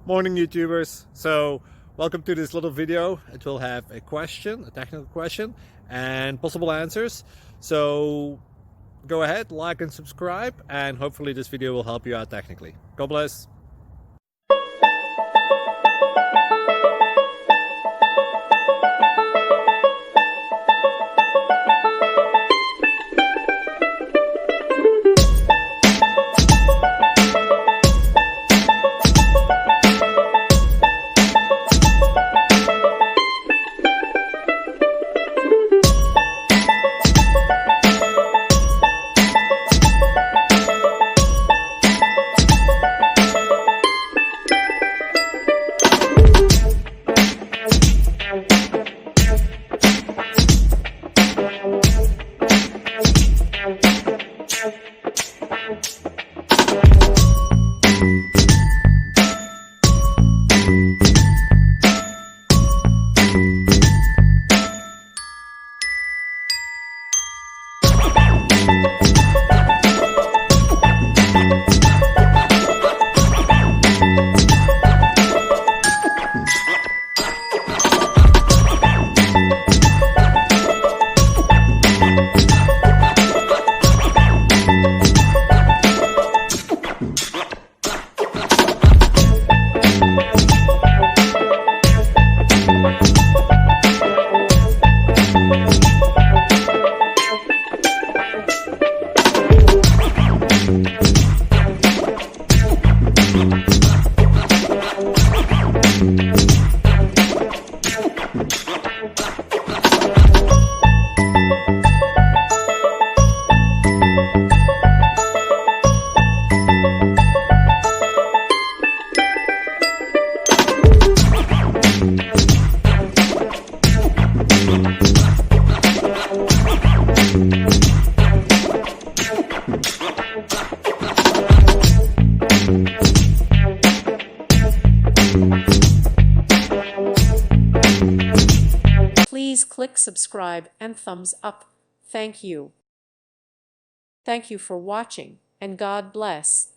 Morning YouTubers. So welcome to this little video. It will have a question, a technical question, and possible answers. So go ahead, like and subscribe, and hopefully this video will help you out technically. God bless. Please click subscribe and thumbs up. Thank you. Thank you for watching, and God bless.